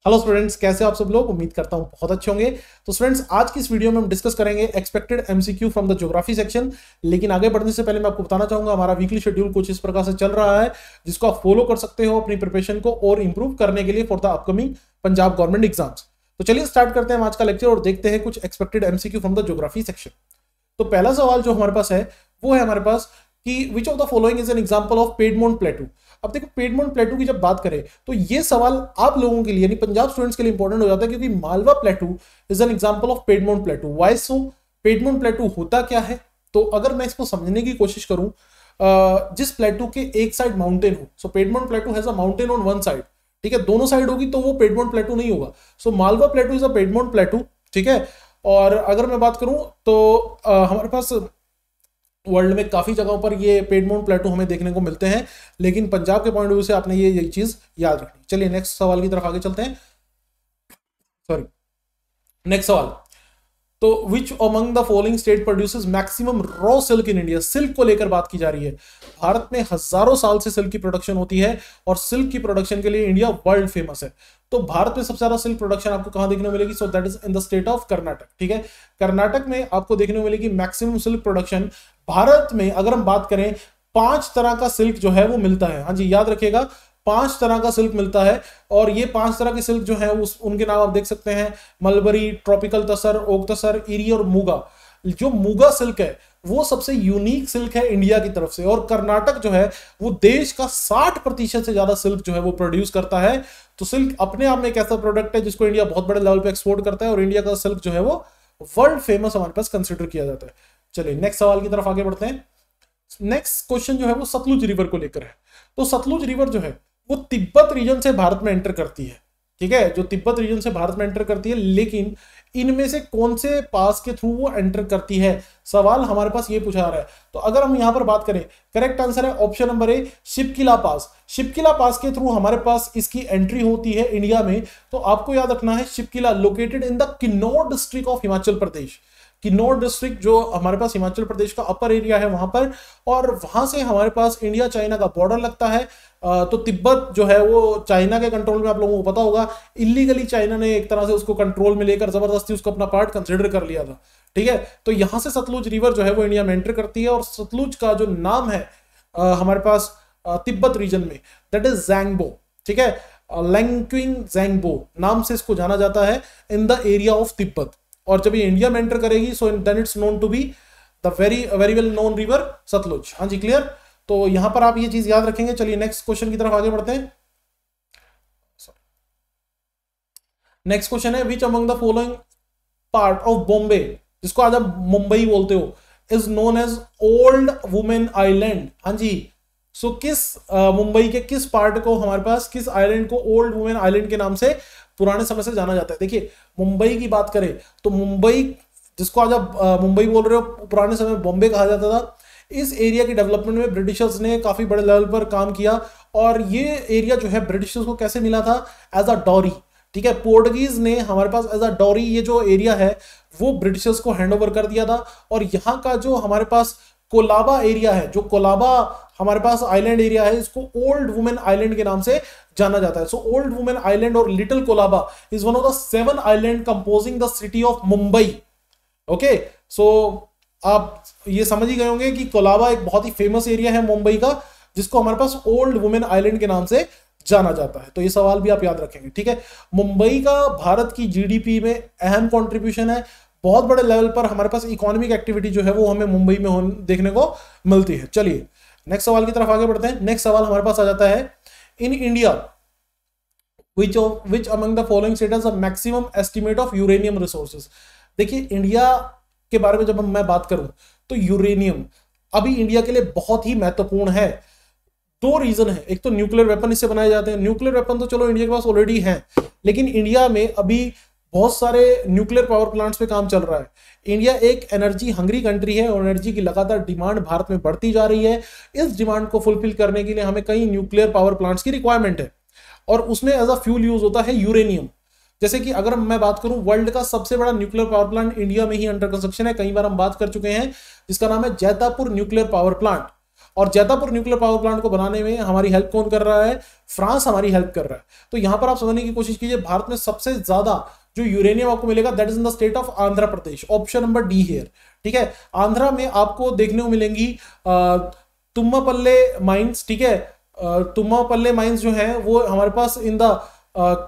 Hello students, कैसे हो आप सब लोग। उम्मीद करता हूं बहुत अच्छे होंगे। तो स्टूडेंट्स, आज की इस वीडियो में हम डिस्कस करेंगे expected MCQ from the geography section. लेकिन आगे बढ़ने से पहले मैं आपको बताना चाहूंगा हमारा वीकली शेड्यूल कुछ इस प्रकार से चल रहा है, जिसको आप फॉलो कर सकते हो अपनी प्रिपरेशन को और इंप्रूव करने के लिए for the upcoming Punjab government exams. तो चलिए स्टार्ट करते हैं आज का लेक्चर और देखते हैं कुछ expected MCQ from the geography section. तो पहला सवाल जो हमारे पास है वो है हमारे पास कि which of the following is an example of piedmont plateau. अब देखो, पेडमोंट प्लेटू की जब बात करें तो ये सवाल आप लोगों के लिए यानी पंजाब स्टूडेंट्स के लिए इंपॉर्टेंट हो जाता है, क्योंकि Malwa plateau is an example of piedmont plateau. Why so? Piedmont plateau होता क्या है? तो अगर मैं इसको समझने की कोशिश करूं, जिस प्लेटू के एक साइड माउंटेन हो, so piedmont plateau has a mountain on one side, ठीक है, दोनों साइड होगी तो वो पेडमोंट प्लेटू नहीं होगा। So Malwa plateau is a piedmont plateau, ठीक है। और अगर मैं बात करूं तो हमारे पास वर्ल्ड में काफी जगहों पर ये पेडमोंट प्लेटू हमें देखने को मिलते हैं, लेकिन पंजाब के पॉइंट ऑफ व्यू से आपने ये चीज याद रखनी। चलिए नेक्स्ट सवाल की तरफ आगे चलते हैं। सॉरी, नेक्स्ट सवाल। तो विच among the following state produces maximum raw silk in India. Silk को लेकर बात की जा रही है। भारत में हजारों साल से सिल्क की प्रोडक्शन होती है और सिल्क की प्रोडक्शन के लिए इंडिया वर्ल्ड फेमस है। तो भारत में सबसे ज्यादा सिल्क प्रोडक्शन आपको कहां देखने को मिलेगी? So that is in the state of Karnataka, ठीक है। कर्नाटक में आपको देखने को मिलेगी मैक्सिमम सिल्क प्रोडक्शन। भारत में अगर हम बात करें 5 तरह का सिल्क जो है वो मिलता है। हाँ जी, याद रखिएगा, 5 तरह का सिल्क मिलता है। और ये 5 तरह के सिल्क जो है उनके नाम आप देख सकते हैं, मलबरी, ट्रॉपिकल तसर, ओक तसर, इरी और मूगा। जो मूगा सिल्क है वो सबसे यूनिक सिल्क है इंडिया की तरफ से, और कर्नाटक जो है वो देश का 60% से ज्यादा सिल्क जो है वो प्रोड्यूस करता है। तो सिल्क अपने आप में एक ऐसा प्रोडक्ट है जिसको इंडिया बहुत बड़े लेवल पे एक्सपोर्ट करता है, और इंडिया का सिल्क जो है वो वर्ल्ड फेमस हमारे पास कंसिडर किया जाता है। चलिए नेक्स्ट सवाल की तरफ आगे बढ़ते हैं। नेक्स्ट क्वेश्चन जो है वो सतलुज रिवर को लेकर है। तो सतलुज रिवर जो है वो तिब्बत रीजन से भारत में एंटर करती है, ठीक है, जो तिब्बत रीजन से भारत में एंटर करती है। लेकिन इनमें से कौन से पास के थ्रू वो एंटर करती है, सवाल हमारे पास ये पूछा जा रहा है। तो अगर हम यहां पर बात करें, करेक्ट आंसर है ऑप्शन नंबर ए, शिपकिला पास। शिपकिला पास के थ्रू हमारे पास इसकी एंट्री होती है इंडिया में। तो आपको याद रखना है, Shipki La located in the Kinnaur district of Himachal Pradesh. Kinnaur district जो हमारे पास हिमाचल प्रदेश का अपर एरिया है वहां पर, और वहां से हमारे पास इंडिया चाइना का बॉर्डर लगता है। तो तिब्बत जो है वो चाइना के कंट्रोल में, आप लोगों को पता होगा, इलीगली चाइना ने एक तरह से उसको कंट्रोल में लेकर जबरदस्ती उसको अपना पार्ट कंसिडर कर लिया था, ठीक है। तो यहां से सतलुज रिवर जो है वो इंडिया में एंटर करती है, और सतलुज का जो नाम है हमारे पास तिब्बत रीजन में, दैट इज ज़ैंगबो, ठीक है। लैंक्विंग ज़ैंगबो नाम से इसको जाना जाता है in the area of Tibet. और जब ये इंडिया में एंटर करेगी, so then it's known to be the very well known river Sutlej. हाँ जी, क्लियर। तो यहां पर आप ये चीज याद रखेंगे। चलिए नेक्स्ट क्वेश्चन की तरफ आगे बढ़ते हैं। नेक्स्ट क्वेश्चन है, which among the following part of Bombay, जिसको आज आप मुंबई बोलते हो, is known as old women island. हाँ जी, सो किस मुंबई के किस पार्ट को हमारे पास, किस आइलैंड को ओल्ड वुमेन आइलैंड के नाम से पुराने समय से जाना जाता है? देखिए, मुंबई की बात करें तो मुंबई, जिसको आज आप मुंबई बोल रहे हो, पुराने समय में बॉम्बे कहा जाता था। इस एरिया की डेवलपमेंट में ब्रिटिशर्स ने काफी बड़े लेवल पर काम किया, और ये एरिया जो है ब्रिटिशर्स को कैसे मिला था? एज अ डॉरी, ठीक है। पोर्टुगीज ने हमारे पास एज अ डॉरी ये जो एरिया है वो ब्रिटिशर्स को हैंड ओवर कर दिया था। और यहाँ का जो हमारे पास कोलाबा एरिया है, जो कोलाबा हमारे पास आइलैंड एरिया है, इसको ओल्ड वुमेन आइलैंड के नाम से जाना जाता है। सो ओल्ड वुमेन आइलैंड और Little Colaba is one of the 7 island composing the city of Mumbai. Okay, so आप ये समझ ही गए होंगे कि कोलाबा एक बहुत ही फेमस एरिया है मुंबई का, जिसको हमारे पास ओल्ड वुमेन आइलैंड के नाम से जाना जाता है। तो ये सवाल भी आप याद रखेंगे, ठीक है। मुंबई का भारत की जीडीपी में अहम कंट्रीब्यूशन है। बहुत बड़े लेवल पर हमारे पास इकोनॉमिक एक्टिविटी जो है वो हमें मुंबई में देखने को मिलती है। चलिए नेक्स्ट सवाल की तरफ आगे बढ़ते हैं। नेक्स्ट सवाल हमारे पास आ जाता है, in India which among the following state has a maximum estimate of uranium resources. देखिए, इंडिया के बारे में जब मैं बात करूं तो यूरेनियम अभी इंडिया के लिए बहुत ही महत्वपूर्ण है। 2 रीजन है, एक तो न्यूक्लियर वेपन इससे बनाए जाते हैं। न्यूक्लियर वेपन तो चलो इंडिया के पास ऑलरेडी है, लेकिन इंडिया में अभी बहुत सारे न्यूक्लियर पावर प्लांट्स पे काम चल रहा है। इंडिया एक एनर्जी हंग्री कंट्री है, और एनर्जी की लगातार डिमांड भारत में बढ़ती जा रही है। इस डिमांड को फुलफिल करने के लिए हमें कई न्यूक्लियर पावर प्लांट्स की रिक्वायरमेंट है, और उसमें एज अ फ्यूल यूज होता है यूरेनियम। जैसे कि अगर मैं बात करूं, वर्ल्ड का सबसे बड़ा न्यूक्लियर पावर प्लांट इंडिया में ही अंडर कंस्ट्रक्शन है, कई बार हम बात कर चुके हैं, जिसका नाम है जैतापुर न्यूक्लियर पावर प्लांट। और जैतापुर न्यूक्लियर पावर प्लांट को बनाने में हमारी हेल्प कौन कर रहा है? फ्रांस हमारी हेल्प कर रहा है। तो यहां पर आप समझने की कोशिश कीजिए, भारत में सबसे ज्यादा जो यूरेनियम आपको मिलेगा that is in the state of Andhra Pradesh, option number D here. ठीक है, आंध्रा में आपको देखने को मिलेंगी तुम्मापल्ले माइंस। ठीक है, तुम्मापल्ले माइंस जो है वो हमारे पास in the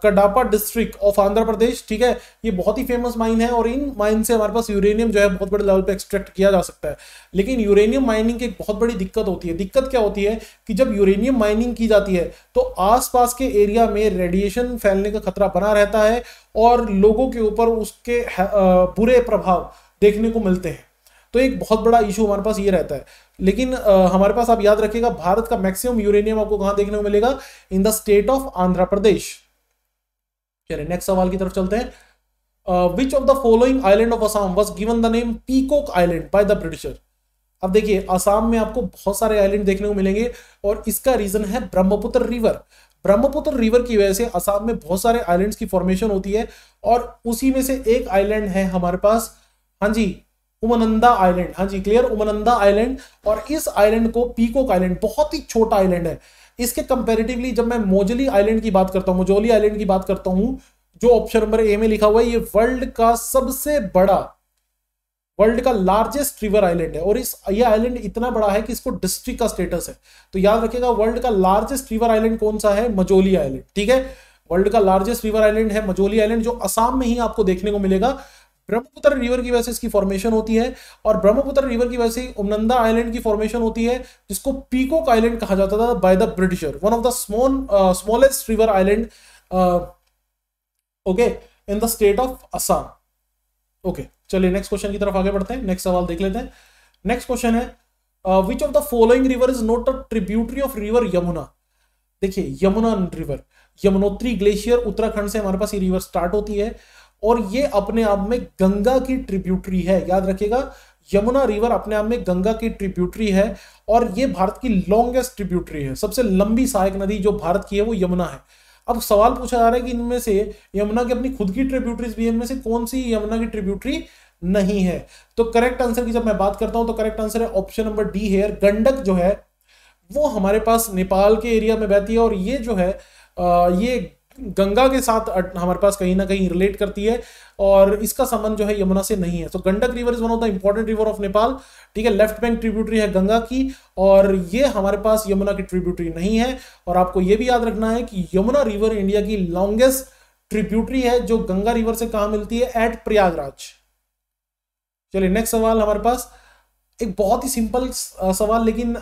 Kadapa district of Andhra Pradesh. ठीक है, ये बहुत ही फेमस माइन है और इन माइन से हमारे पास यूरेनियम जो है बहुत बड़े लेवल पे एक्सट्रैक्ट किया जा सकता है। लेकिन यूरेनियम माइनिंग की एक बहुत बड़ी दिक्कत होती है। दिक्कत क्या होती है कि जब यूरेनियम माइनिंग की जाती है तो आसपास के एरिया में रेडिएशन फैलने का खतरा बना रहता है और लोगों के ऊपर उसके बुरे प्रभाव देखने को मिलते हैं। तो एक बहुत बड़ा इशू हमारे पास ये रहता है। लेकिन हमारे पास आप याद रखिएगा, भारत का मैक्सिमम यूरेनियम आपको कहां देखने को मिलेगा? In the state of Andhra Pradesh. चलिए नेक्स्ट सवाल की तरफ चलते हैं। Which of the following island of Assam was given the name Peacock Island by the Britisher? अब देखिए, असम में आपको बहुत सारे आइलैंड देखने को मिलेंगे और इसका रीजन है ब्रह्मपुत्र रिवर। ब्रह्मपुत्र रिवर की वजह से असम में बहुत सारे आइलैंड्स की फॉर्मेशन होती है और उसी में से एक आइलैंड है हमारे पास, हाँ जी, उमानंदा आइलैंड। हाँ जी, क्लियर, उमानंदा आइलैंड। और इस आइलैंड को पीकॉक आइलैंड, बहुत ही छोटा आइलैंड है। इसके कंपैरेटिवली जब मैं मोजली आइलैंड की बात करता हूं, मोजोली आइलैंड की बात करता हूं, जो ऑप्शन नंबर ए में लिखा हुआ है, ये वर्ल्ड का सबसे बड़ा, वर्ल्ड का लार्जेस्ट रिवर आइलैंड है। और ये आइलैंड इतना बड़ा है कि इसको डिस्ट्रिक्ट का स्टेटस है। तो याद रखिएगा, वर्ल्ड का लार्जेस्ट रिवर आइलैंड कौन सा है? मजोली आइलैंड। ठीक है, वर्ल्ड का लार्जेस्ट रिवर आइलैंड है मजोली आइलैंड, जो असम में ही आपको देखने को मिलेगा। ब्रह्मपुत्र रिवर की वजह से इसकी फॉर्मेशन होती है और ब्रह्मपुत्र रिवर की वजह से उमनंदा आइलैंड की फॉर्मेशन होती है, जिसको पीकॉक आइलैंड कहा जाता था bye the britisher. One of the smallest river island okay in the state of Assam. Okay, चलिए नेक्स्ट क्वेश्चन की तरफ आगे बढ़ते हैं। नेक्स्ट सवाल देख लेते हैं। नेक्स्ट क्वेश्चन है, विच of the following river is not a tributary of river Yamuna? देखिए, यमुना रिवर, यमुनोत्री ग्लेशियर उत्तराखंड से हमारे पास ये रिवर स्टार्ट होती है और ये अपने आप में गंगा की ट्रिब्यूटरी है। याद रखिएगा, यमुना रिवर अपने आप में गंगा की ट्रिब्यूटरी है और ये भारत की लॉन्गेस्ट ट्रिब्यूटरी है। सबसे लंबी सहायक नदी जो भारत की है वो यमुना है। अब सवाल पूछा जा रहा है कि इनमें से यमुना की अपनी खुद की ट्रिब्यूटरीज भी है, इनमें से कौन सी यमुना की ट्रिब्यूटरी नहीं है? तो करेक्ट आंसर की जब मैं बात करता हूं तो करेक्ट आंसर है option number D here. Gandak जो है वो हमारे पास नेपाल के एरिया में बहती है और ये जो है ये गंगा के साथ हमारे पास कहीं ना कहीं रिलेट करती है और इसका संबंध जो है यमुना से नहीं है। तो Gandak river is one of the important river of Nepal. ठीक है, लेफ्ट बैंक ट्रिब्यूटरी है गंगा की और ये हमारे पास यमुना की ट्रिब्यूटरी नहीं है। और आपको ये भी याद रखना है कि यमुना रिवर इंडिया की लॉन्गेस्ट ट्रिब्यूटरी है जो गंगा रिवर से कहां मिलती है? एट प्रयागराज। चलिए नेक्स्ट सवाल हमारे पास एक बहुत ही सिंपल सवाल लेकिन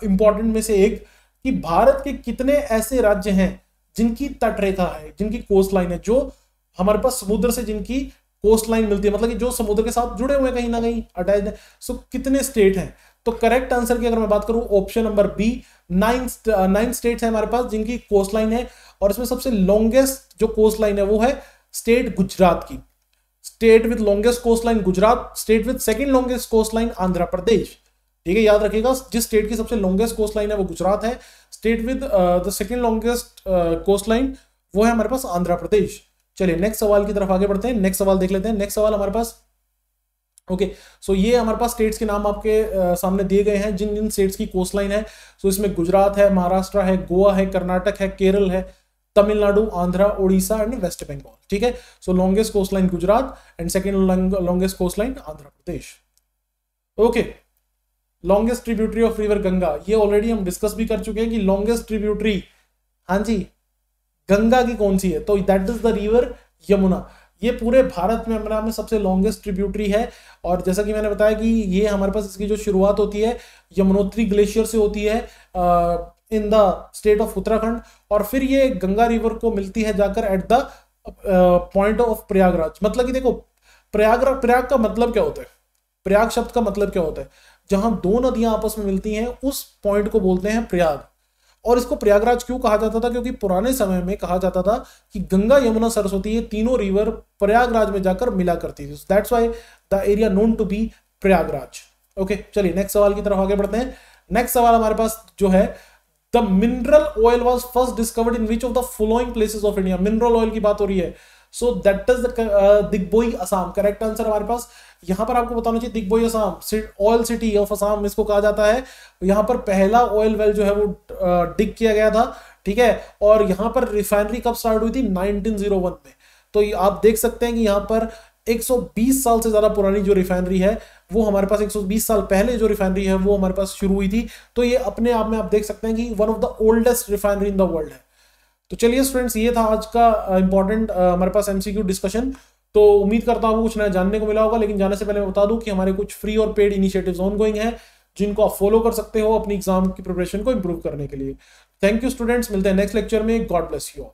इंपॉर्टेंट में से एक, कि भारत के कितने ऐसे राज्य हैं जिनकी तटरेखा है, जिनकी कोस्ट लाइन है, जो हमारे पास समुद्र से जिनकी कोस्ट लाइन मिलती है, मतलब कि जो समुद्र के साथ जुड़े हुए कहीं ना कहीं अटैच है। सो कितने स्टेट हैं? तो करेक्ट आंसर की अगर मैं बात करूं ऑप्शन नंबर बी, 9 स्टेट्स हैं हमारे पास जिनकी कोस्ट लाइन है और इसमें सबसे लॉन्गेस्ट जो कोस्ट लाइन है वो है स्टेट गुजरात की। State with longest coast line Gujarat, state with second longest coast line Andhra Pradesh. ठीक है, याद रखिएगा, जिस स्टेट की सबसे लॉन्गेस्ट कोस्ट लाइन है वो गुजरात है, state with the second longest coast line वो है हमारे पास आंध्र प्रदेश। चलिए नेक्स्ट सवाल की तरफ आगे बढ़ते हैं। नेक्स्ट सवाल देख लेते हैं। नेक्स्ट सवाल हमारे पास ओके सो ये हमारे पास स्टेट्स के नाम आपके सामने दिए गए हैं जिन जिन स्टेट्स की कोस्ट लाइन है। सो इसमें गुजरात है, महाराष्ट्र है, गोवा है, कर्नाटक है, केरल है, तमिलनाडु, आंध्र, ओडिशा एंड वेस्ट बंगाल। ठीक है, so longest coast line Gujarat and second longest coast line Andhra Pradesh. Okay, longest tributary of river Ganga, ये ऑलरेडी हम डिस्कस भी कर चुके हैं कि लॉन्गेस्ट ट्रिब्यूटरी, हाँ जी, गंगा की कौन सी है? तो that is the river Yamuna. ये पूरे भारत में हमारे में सबसे लॉन्गेस्ट ट्रिब्यूटरी है और जैसा कि मैंने बताया कि ये हमारे पास इसकी जो शुरुआत होती है यमुनोत्री ग्लेशियर से होती है in the state of Uttarakhand और फिर ये गंगा रिवर को मिलती है जाकर at the point of Prayagraj. मतलब कि देखो, प्रयाग का मतलब क्या होता है? प्रयाग शब्द का मतलब क्या होता है? जहां दो नदियां आपस में मिलती हैं उस पॉइंट को बोलते हैं प्रयाग। और इसको प्रयागराज क्यों कहा जाता था? क्योंकि पुराने समय में कहा जाता था कि गंगा, यमुना, सरस्वती ये तीनों रिवर प्रयागराज में जाकर मिला करती थी। That's why the area known to be Prayagraj. Okay, चलिए नेक्स्ट सवाल की तरफ आगे बढ़ते हैं। नेक्स्ट सवाल हमारे पास जो है, the mineral oil was first discovered in which of the following places of India? Mineral oil की बात हो रही है। So that is the Digboi, Assam. Correct answer हमारे पास यहाँ पर आपको बताना चाहिए Digboi Assam, oil city of Assam इसको कहा जाता है। यहाँ पर पहला ऑयल वेल जो है वो डिग किया गया था, ठीक है। और यहाँ पर रिफाइनरी कब स्टार्ट हुई थी? 1901 में। तो आप देख सकते हैं कि यहाँ पर 120 साल से ज्यादा पुरानी जो रिफाइनरी है वो हमारे पास, 120 साल पहले जो रिफाइनरी है वो हमारे पास शुरू हुई थी। तो ये अपने आप में आप देख सकते हैं कि one of the oldest refinery in the world है। तो चलिए स्टूडेंट्स, ये था आज का इंपॉर्टेंट हमारे पास एमसीक्यू डिस्कशन। तो उम्मीद करता हूँ कुछ नया जानने को मिला होगा, लेकिन जाने से पहले मैं बता दूं कि हमारे कुछ फ्री और पेड इनिशिएटिव्स ऑनगोइंग हैं जिनको आप फॉलो कर सकते हो अपनी एग्जाम की प्रिपरेशन को इंप्रूव करने के लिए। थैंक यू स्टूडेंट्स, मिलते हैं नेक्स्ट लेक्चर में। God bless you all.